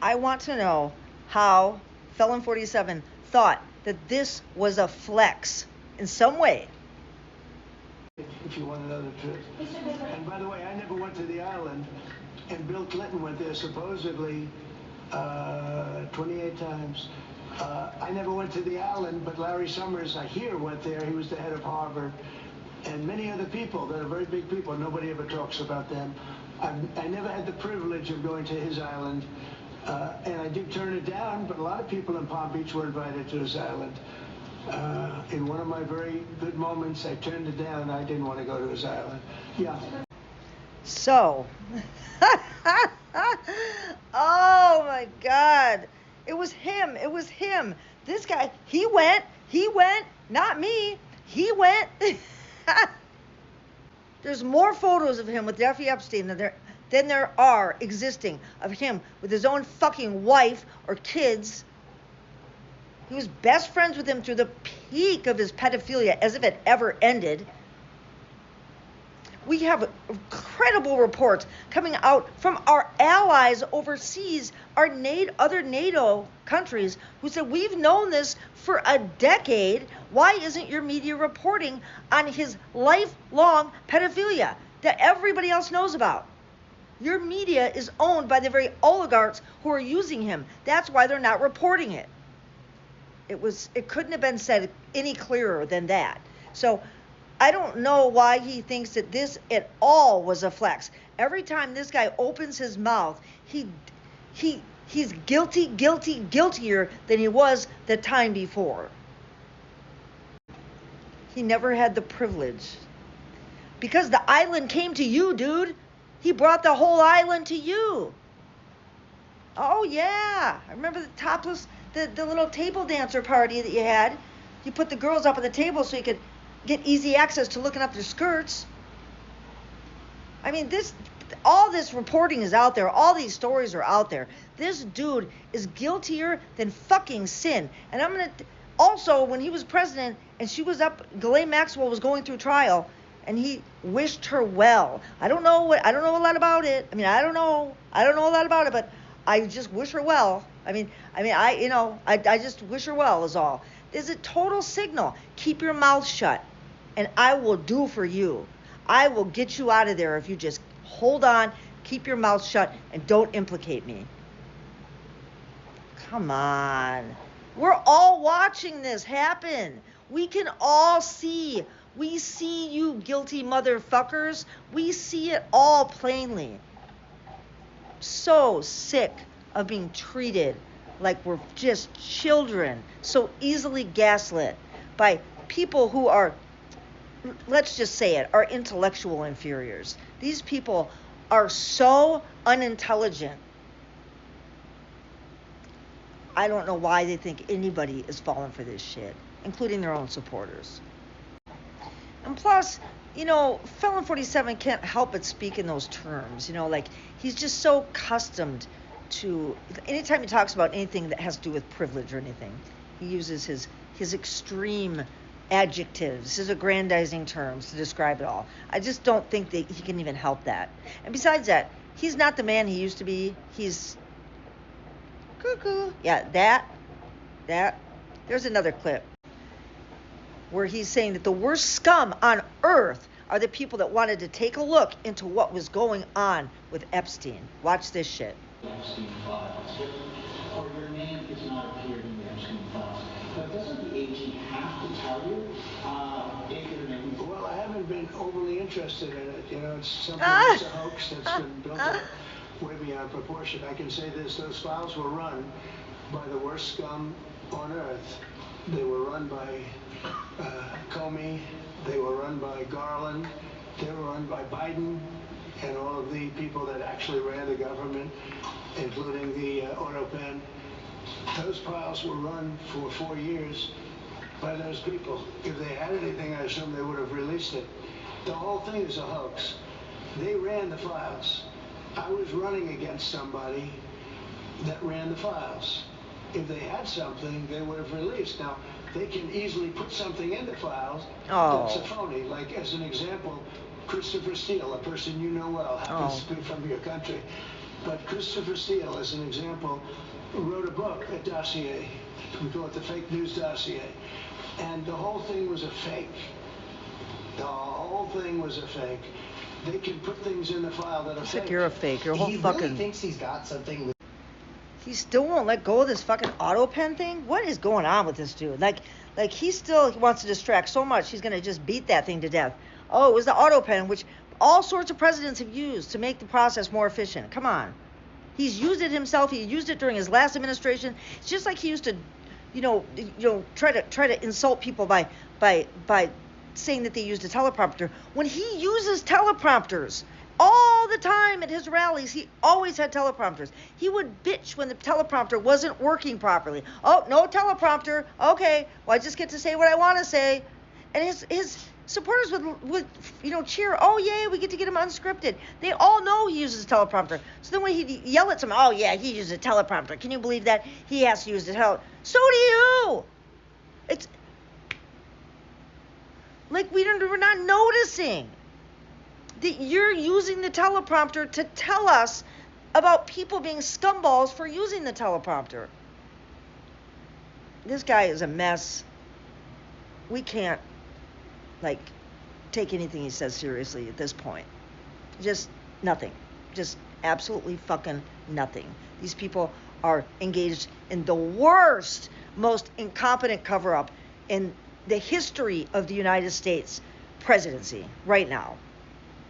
I want to know how Felon47 thought that this was a flex in some way. If you want to know the truth. And by the way, I never went to the island, and Bill Clinton went there supposedly 28 times. I never went to the island, but Larry Summers, I hear, went there. He was the head of Harvard. And many other people that are very big people. Nobody ever talks about them. I never had the privilege of going to his island. And I did turn it down, but a lot of people in Palm Beach were invited to his island. In one of my very good moments, I turned it down. I didn't want to go to his island. Yeah. So, oh my God. It was him. It was him. This guy, he went, not me. He went. There's more photos of him with Jeffrey Epstein than there are existing of him with his own fucking wife or kids. He was best friends with him through the peak of his pedophilia, as if it ever ended. We have incredible reports coming out from our allies overseas, our other NATO countries, who said, we've known this for a decade. Why isn't your media reporting on his lifelong pedophilia that everybody else knows about? Your media is owned by the very oligarchs who are using him. That's why they're not reporting it. It couldn't have been said any clearer than that. So I don't know why he thinks that this at all was a flex. Every time this guy opens his mouth, he's guiltier than he was the time before. He never had the privilege. Because the island came to you, dude. He brought the whole island to you. Oh yeah, I remember the topless, the little table dancer party that you had. You put the girls up at the table so you could get easy access to looking up their skirts. I mean, all this reporting is out there. All these stories are out there. This dude is guiltier than fucking sin. And also, when he was president and she was up, Ghislaine Maxwell was going through trial, and he wished her well. I don't know a lot about it. I mean, I don't know a lot about it, but I just wish her well. I just wish her well is all. There's a total signal. Keep your mouth shut, and I will do for you. I will get you out of there if you just hold on, keep your mouth shut, and don't implicate me. Come on. We're all watching this happen. We can all see. We see you guilty motherfuckers. We see it all plainly. So sick of being treated like we're just children, so easily gaslit by people who are, let's just say it, are intellectual inferiors. These people are so unintelligent. I don't know why they think anybody is falling for this shit, including their own supporters. And plus, Felon47 can't help but speak in those terms. Like he's just so accustomed to, anytime he talks about anything that has to do with privilege or anything, he uses his extreme adjectives, his aggrandizing terms to describe it all. I just don't think that he can even help that. And besides that, he's not the man he used to be. He's cuckoo. Yeah, that. There's another clip where he's saying that the worst scum on earth are the people that wanted to take a look into what was going on with Epstein. Watch this shit. Epstein files, or your name is not appeared in the Epstein files. But doesn't the AG have to tell you if your name? Well, I haven't been overly interested in it. It's something that's a hoax that's been built up way beyond proportion. I can say this: those files were run by the worst scum on earth. They were run by Comey. They were run by Garland. They were run by Biden and all of the people that actually ran the government, including the auto pen. Those files were run for 4 years by those people. If they had anything, I assume they would have released it. The whole thing is a hoax. They ran the files. I was running against somebody that ran the files. If they had something, they would have released. Now, they can easily put something in the files that's a phony. Like, as an example, Christopher Steele, a person you know well, happens to be from your country. But Christopher Steele, as an example, wrote a book, a dossier. We call it the fake news dossier. And the whole thing was a fake. The whole thing was a fake. They can put things in the file that are It's fake. like you're a fake. Your whole He fucking... really thinks he's got something with... He still won't let go of this fucking auto pen thing? What is going on with this dude? Like he still wants to distract so much, he's going to just beat that thing to death. Oh, it was the auto pen, which all sorts of presidents have used to make the process more efficient. Come on. He's used it himself. He used it during his last administration. It's just like he used to, try to insult people by saying that they used a teleprompter. When he uses teleprompters all the time at his rallies, he always had teleprompters. He would bitch when the teleprompter wasn't working properly. Oh, no teleprompter. Okay, well, I just get to say what I want to say. And his supporters would cheer. Oh, yay, we get to get him unscripted. They all know he uses a teleprompter. So then when he'd yell at someone, oh, yeah, he uses a teleprompter. Can you believe that? He has to use the teleprompter. So do you. It's like we're not noticing that you're using the teleprompter to tell us about people being scumballs for using the teleprompter. This guy is a mess. We can't, take anything he says seriously at this point. Just nothing. Just absolutely fucking nothing. These people are engaged in the worst, most incompetent cover-up in the history of the United States presidency right now.